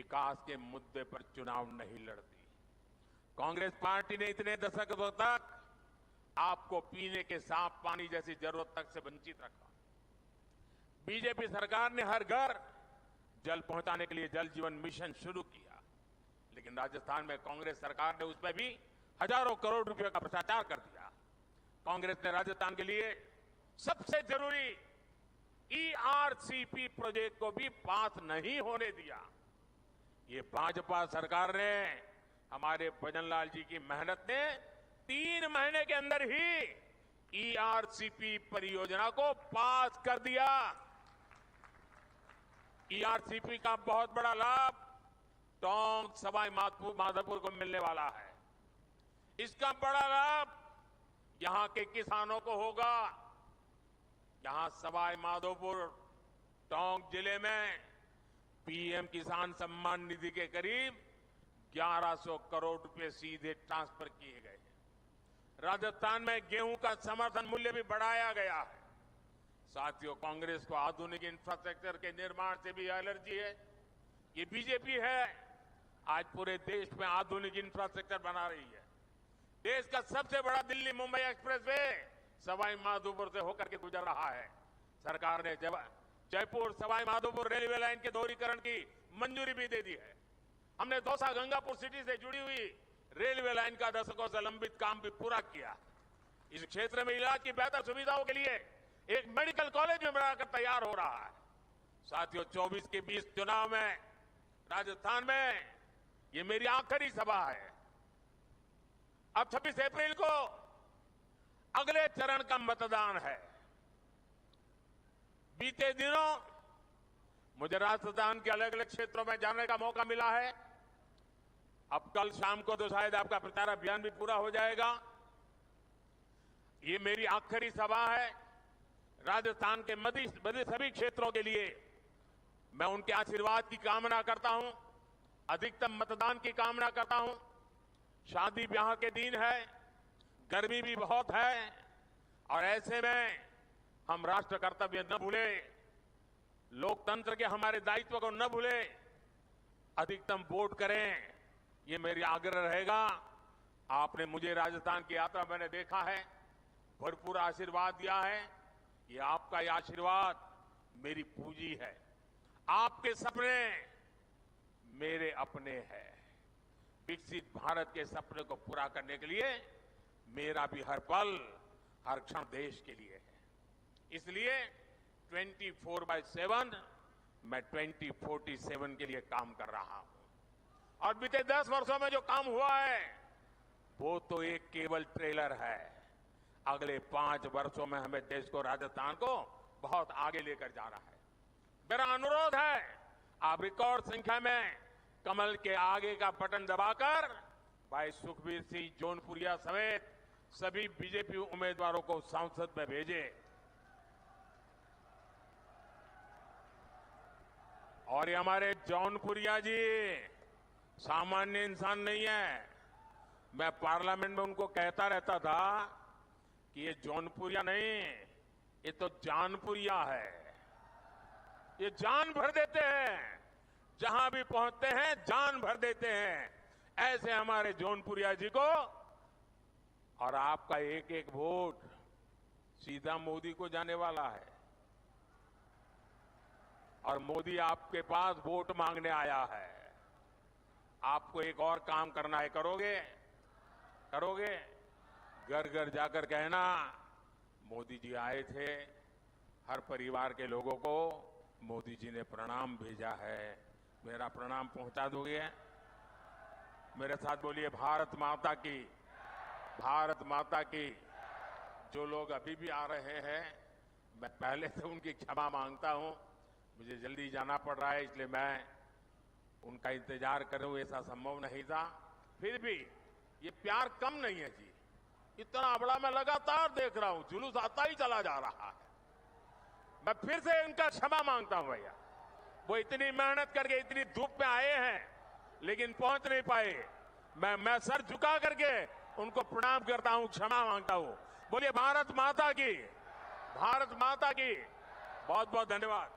विकास के मुद्दे पर चुनाव नहीं लड़ती। कांग्रेस पार्टी ने इतने दशकों तक आपको पीने के साफ पानी जैसी जरूरत तक से वंचित रखा। बीजेपी सरकार ने हर घर जल पहुंचाने के लिए जल जीवन मिशन शुरू किया, लेकिन राजस्थान में कांग्रेस सरकार ने उसमें भी हजारों करोड़ रुपए का भ्रष्टाचार कर दिया। कांग्रेस ने राजस्थान के लिए सबसे जरूरी ERCP प्रोजेक्ट को भी पास नहीं होने दिया। ये भाजपा सरकार ने, हमारे भजन लाल जी की मेहनत ने 3 महीने के अंदर ही ERCP परियोजना को पास कर दिया। ERCP का बहुत बड़ा लाभ टोंक सवाई माधोपुर को मिलने वाला है। इसका बड़ा लाभ यहां के किसानों को होगा। यहां सवाई माधोपुर टोंक जिले में PM किसान सम्मान निधि के करीब 1100 करोड़ रुपए सीधे ट्रांसफर किए गए हैं। राजस्थान में गेहूं का समर्थन मूल्य भी बढ़ाया गया है। साथियों, कांग्रेस को आधुनिक इंफ्रास्ट्रक्चर के निर्माण से भी एलर्जी है। ये बीजेपी है, आज पूरे देश में आधुनिक इंफ्रास्ट्रक्चर बना रही है। देश का सबसे बड़ा दिल्ली मुंबई एक्सप्रेसवे सवाई माधोपुर से होकर के गुजर रहा है। सरकार ने जयपुर सवाई माधोपुर रेलवे लाइन के दोहरीकरण की मंजूरी भी दे दी है। हमने दौसा गंगापुर सिटी से जुड़ी हुई रेलवे लाइन का दशकों से लंबित काम भी पूरा किया। इस क्षेत्र में इलाज की बेहतर सुविधाओं के लिए एक मेडिकल कॉलेज में बनाकर तैयार हो रहा है। साथियों, 24 के 20 चुनाव में राजस्थान में ये मेरी आखिरी सभा है। अब 26 अप्रैल को अगले चरण का मतदान है। बीते दिनों मुझे राजस्थान के अलग अलग क्षेत्रों में जाने का मौका मिला है। अब कल शाम को तो शायद आपका प्रचार अभियान भी पूरा हो जाएगा। ये मेरी आखिरी सभा है। राजस्थान के मध्य सभी क्षेत्रों के लिए मैं उनके आशीर्वाद की कामना करता हूं, अधिकतम मतदान की कामना करता हूं। शादी ब्याह के दिन है, गर्मी भी बहुत है, और ऐसे में हम राष्ट्र कर्तव्य न भूले, लोकतंत्र के हमारे दायित्व को न भूले, अधिकतम वोट करें, ये मेरी आग्रह रहेगा। आपने मुझे राजस्थान की यात्रा मैंने देखा है, भरपूर आशीर्वाद दिया है। ये आपका ये आशीर्वाद मेरी पूंजी है। आपके सपने मेरे अपने हैं। विकसित भारत के सपने को पूरा करने के लिए मेरा भी हर पल, हर क्षण देश के लिए है। इसलिए 24/7 मैं 2047 के लिए काम कर रहा हूं। और बीते 10 वर्षों में जो काम हुआ है वो तो एक केवल ट्रेलर है। अगले 5 वर्षों में हमें देश को, राजस्थान को बहुत आगे लेकर जाना है। मेरा अनुरोध है, आप रिकॉर्ड संख्या में कमल के आगे का बटन दबाकर भाई सुखबीर सिंह जौनपुरिया समेत सभी बीजेपी उम्मीदवारों को संसद में भेजें। और ये हमारे जौनपुरिया जी सामान्य इंसान नहीं है। मैं पार्लियामेंट में उनको कहता रहता था कि ये जौनपुरिया नहीं, ये तो जानपुरिया है। ये जान भर देते हैं, जहां भी पहुंचते हैं जान भर देते हैं। ऐसे हमारे जौनपुरिया जी को, और आपका एक एक वोट सीधा मोदी को जाने वाला है। और मोदी आपके पास वोट मांगने आया है। आपको एक और काम करना है, करोगे? करोगे? घर घर जाकर कहना, मोदी जी आए थे, हर परिवार के लोगों को मोदी जी ने प्रणाम भेजा है, मेरा प्रणाम पहुंचा दोगे? मेरे साथ बोलिए, भारत माता की, भारत माता की। जो लोग अभी भी आ रहे हैं, मैं पहले से उनकी क्षमा मांगता हूं। मुझे जल्दी जाना पड़ रहा है, इसलिए मैं उनका इंतजार करूं, ऐसा संभव नहीं था। फिर भी ये प्यार कम नहीं है जी। इतना बड़ा मैं लगातार देख रहा हूं, जुलूस आता ही चला जा रहा है। मैं फिर से इनका क्षमा मांगता हूं भैया। वो इतनी मेहनत करके इतनी धूप में आए हैं, लेकिन पहुंच नहीं पाए। मैं सर झुका करके उनको प्रणाम करता हूं, क्षमा मांगता हूं। बोलिए भारत माता की, भारत माता की। बहुत बहुत धन्यवाद।